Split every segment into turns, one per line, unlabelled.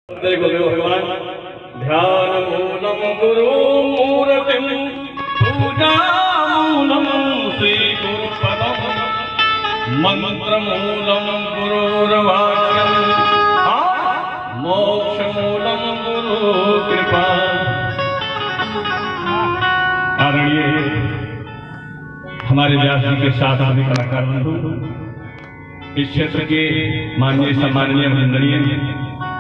भगवान ध्यान मूलम गुरु मूर्तिम पूजा मूलम श्री गुरुपदम मंत्र मूलम गुरुर्वाक्यम मोक्ष मूलम गुरु कृपा। आदरणीय हमारे व्यास जी के साथ आदि कलाकार बंधु, इस क्षेत्र के माननीय सम्माननीय वंदनीय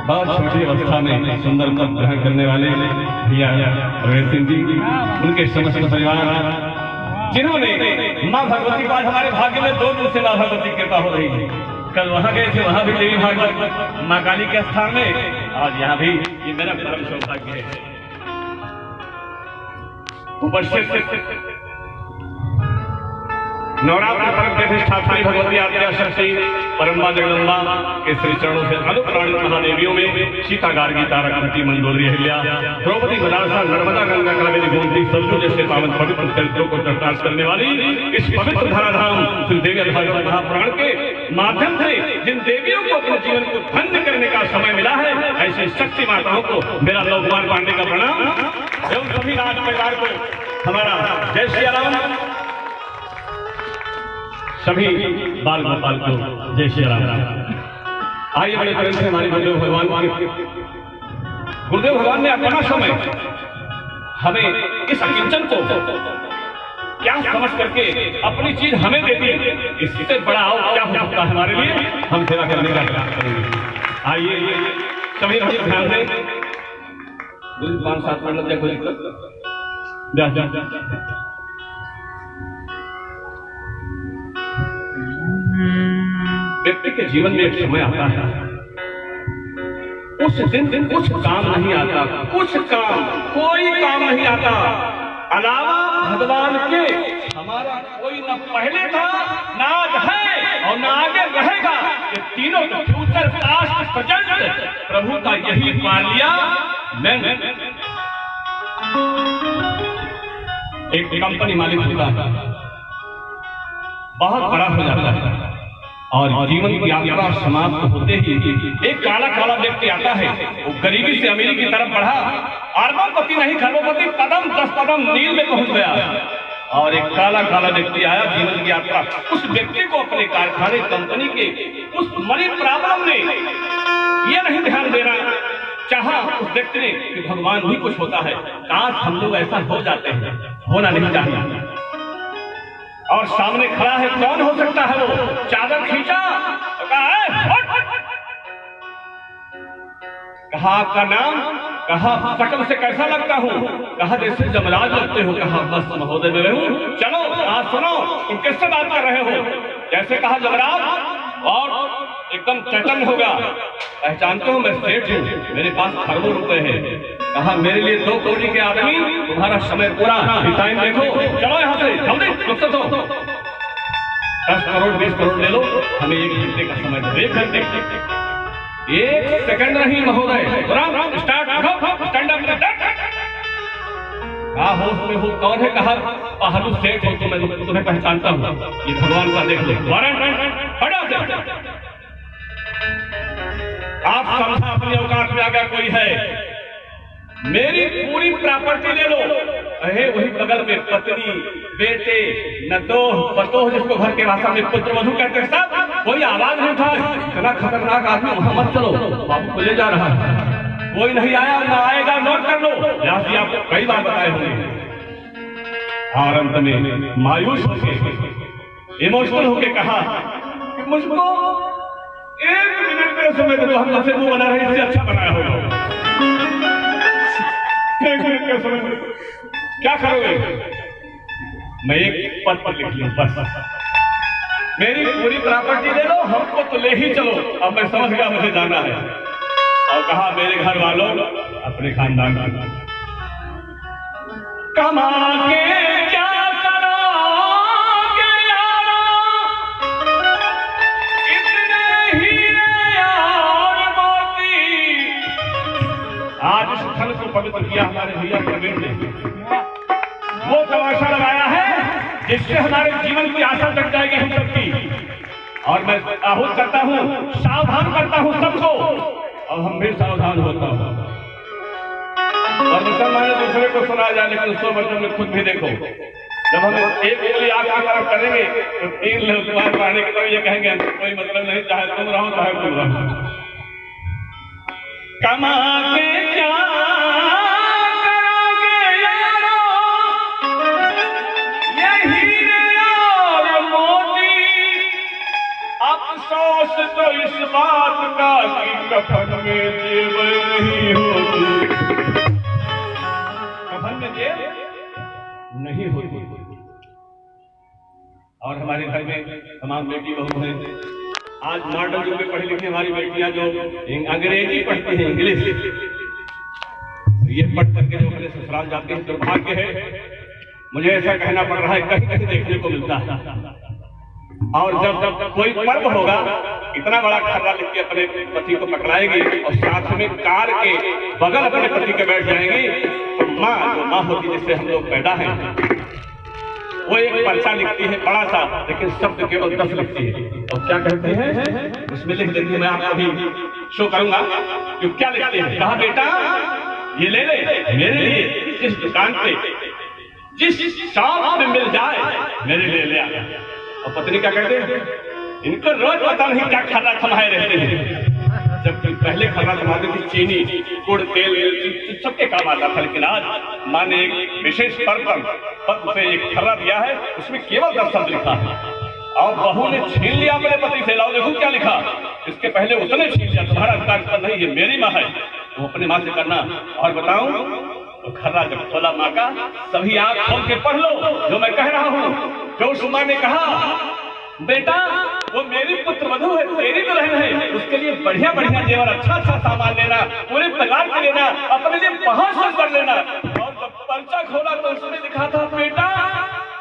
बहुत छोटी अवस्था में सुंदर पद ग्रहण करने वाले भैया रविंद्र सिंह जी, उनके समस्त परिवार, जिन्होंने माँ भगवती का हमारे भाग्य में 2 दिन से माँ भगवती की कृपा हो रही है। कल वहां गए थे, वहां भी देवी भागवत माँ काली के स्थान में, और यहाँ भी ये मेरा परम सौभाग्य है। ऊपर से नवरात्र पर्व के अधिष्ठात्री भगवती आद्या शक्ति परम्बा जगदम्बा के श्री चरणों से अनुप्राणित महादेवियों में सीता, गार्गी, तारा, कुंती, मंदोदरी, अहिल्या, द्रौपदी, मदारसा, नर्मदा, गंगा, कावेरी, गोमती, सरयू जैसे पावन पवित्र चरित्रों को चरितार्थ करने वाली इस पवित्र धराधाम श्री देवी भागवत महापुराण के माध्यम से जिन देवियों को अपने जीवन को धन्य करने का समय मिला है, ऐसी शक्ति माताओं को मेरा लव कुमार पांडे का प्रणाम एवं सभी राज परिवार को हमारा जय श्री राम, सभी बाल गोपाल को जय श्री राम। आइए बड़े प्रेम से हमारे गुरुदेव भगवान ने अपना समय हमें इस अकिंचन को क्या समझ करके अपनी चीज हमें दे दी, इससे बड़ा आओ क्या हो सकता है हमारे लिए, हम सेवा करने का प्रयास करेंगे। आइए सभी ध्यान दें, 5-7 मिनट लग जाए, कोई व्यक्ति के जीवन में एक समय आता है, उस दिन कुछ काम नहीं आता, कुछ काम, कोई काम नहीं आता अलावा भगवान के हमारा कोई न पहले था, ना आज है और ना आगे रहेगा। ये तीनों फ्यूचर, पास्ट, प्रेजेंट प्रभु का यही पा लिया। मैंने एक कंपनी मालिक होता है, बहुत बड़ा हो जाता है और जीवन की यात्रा समाप्त होते ही एक काला काला व्यक्ति आता है। वो गरीबी से अमीरी की तरफ बढ़ा, अरबोपति नहीं खरबोपति, कदम 10 कदम नील में पहुंच गया और एक काला काला व्यक्ति आया। जीवन की यात्रा उस व्यक्ति को अपने कारखाने, कंपनी के उस मनी प्रॉब्लम ने ये नहीं ध्यान देना चाहा उस व्यक्ति ने कि भगवान भी कुछ होता है, काश हम लोग ऐसा हो जाते हैं, होना नहीं चाहिए। और सामने खड़ा है, कौन हो सकता है वो? चादर खींचा, कहा आपका नाम, कहा शकल से कैसा लगता हूँ, कहा जैसे जमराज लगते हो, कहा बस महोदय में हूँ, चलो आज सुनो तुम किससे बात कर रहे हो। जैसे कहा जमराज और एकदम चैतन्य होगा, पहचानते हो मैं सेठ हूँ, मेरे पास खरबों रुपए है। कहा मेरे लिए 2 करोड़ के आदमी, तुम्हारा समय पूरा, टाइम देखो, चलो यहाँ से जल्दी रुक हो। 10 करोड़ 20 करोड़ ले लो, हमें 1 घंटे का समय दो, 1 घंटे, 1 सेकंड नहीं महोदय, स्टार्ट, स्टैंड अप। कहा होश में हो, कौन है? कहा पहलू सेठ हो तो मैं तुम्हें पहचानता हूँ, ये भगवान का देख लो, आप समझा अपनी औकात में आ गया कोई है, मेरी पूरी प्रॉपर्टी ले लो। अहे वही बगल में पत्नी, बेटे, नदोह, पतोह, जिसको घर के भाषा में पुत्र वधू कहते हैं, सब कोई आवाज नहीं उठा। इतना खतरनाक आदमी, वहां मत चलो, बाबू को ले जा रहा है। कोई नहीं आया, ना आएगा, नोट कर लो, व्यास जी आपको कई बार बताए होंगे। और अंत में मायूस होके, इमोशनल होके कहा मुझको 1 मिनट का समय दो, हम जैसे मुंह बना रहे, इससे अच्छा बनाया होगा। 1 मिनट का समय क्या करोगे? मैं एक पद पर लिख लूं बस, मेरी पूरी प्रॉपर्टी ले लो, हमको तो ले ही चलो, अब मैं समझ गया मुझे जाना है। और कहा मेरे घर वालों, अपने खानदान कमा के क्या करोगे यारा, इतने हीरे और मोती। आज इस स्थल को पवित्र किया हमारे भैया प्रवीण ने, वो तमाशा लगाया है जिससे हमारे जीवन की आशा जग जाएगी हम सबकी। और मैं आहूत करता हूँ, सावधान करता हूँ सबको अब हम भी सावधान होता हूँ। और मुसलमान दूसरे को सुना जाए, लेकिन उसको बच्चों में खुद भी देखो, जब हम एक उंगली आंख की तरफ करेंगे तो 3 लोग तुम्हारे पढ़ने की तरफ ये कहेंगे कोई मतलब नहीं, चाहे तुम रहो चाहे तुम रहो। कमा के क्या करोगे यारो, ये हीरे और मोती, अफसोस तो इस बात का कि कफन में जेब नहीं होती, कफन में जेब नहीं होती। और हमारे घर में तमाम बेटी बहू हैं, आज मॉडर्न युग में पढ़ी लिखी हमारी बेटियां जो अंग्रेजी पढ़ती हैं, इंग्लिश, ये पढ़ करके जो अपने ससुराल जाते हैं, दुर्भाग्य है, मुझे ऐसा कहना पड़ रहा है, कहीं कहीं देखने को मिलता है। और जब कोई पर्व होगा, इतना बड़ा खर्रा लिख के अपने पति को पकड़ाएगी और साथ में कार के बगल अपने पति के बैठ जाएंगी, तो माँ जो माँ होती जिससे हम लोग पैदा हैं, वो एक पर्चा लिखती है बड़ा सा, लेकिन शब्द केवल 10 लिखती है। और क्या कहते हैं उसमें लिख देती है, मैं आपको अभी शो करूंगा कि क्या लिखते हैं। कहा बेटा ये ले ले मेरे लिए, जिस दुकान पे जिस शॉप में मिल जाए मेरे लिए ले आ। और पत्नी क्या कहते हैं, इनको रोज पता नहीं क्या खर्रा थमाए रहते हैं। जब पहले खर्रा थमाते थे चीनी गुड़ तेल सबके काम आता था, लेकिन आज माँ ने एक विशेष पर्व पर उसे एक खर्रा दिया है, उसमें केवल 10 शब्द लिखा है। और बहू ने छीन लिया अपने पति से, लाओ देखो क्या लिखा। इसके पहले उसने छीन लिया, तुम्हारा अधिकार पर नहीं, ये मेरी माँ है, वो अपनी माँ से करना। और बताऊं तो खर्रा जब खोला माँ का, सभी आंख खोल के पढ़ लो जो मैं कह रहा हूँ। जो उस माँ ने कहा बेटा वो मेरी पुत्र वधू है, तेरी दुल्हन है, उसके लिए बढ़िया बढ़िया जेवर, अच्छा सामान लेना, पूरे परिवार के लेना, अपने लिए बहुत सब कर लेना। और जब पर्चा खोला तो उसने लिखा था बेटा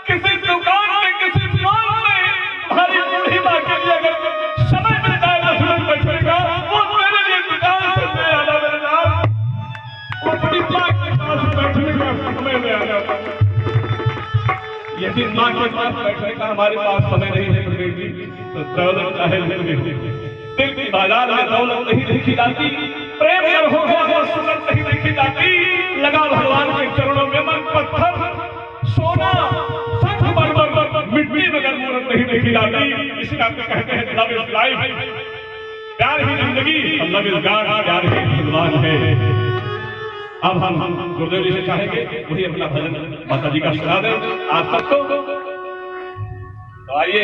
किसी दुकान में किसी मॉल में तुम्हारी बूढ़ी माँ के लिए अगर समय मिलता है 10 मिनट बैठने का, वो मेरे लिए दुकान से ले आना, मेरे नाम वो बड़ी माँ के पास बैठने का समय ले आना। यदि माँ के पास बैठने का हमारे पास समय नहीं है तो दौलत चाहे दिल की बाजार में दौलत नहीं देखी जाती, प्रेम कर हो गया हो सुनत नहीं देखी जाती, लगा भगवान के चरणों में मन पत्थर सोना मिट्टी मगर मूर्त नहीं देखी जाती। इसी नाम पे कहते हैं लव इज लाइफ, प्यार ही जिंदगी, लव इज गॉड, प्यार ही भगवान है। अब हम गुरुदेव जी से चाहेंगे वही अपना भजन माता जी का सुना दें आप सबको। तो आइए।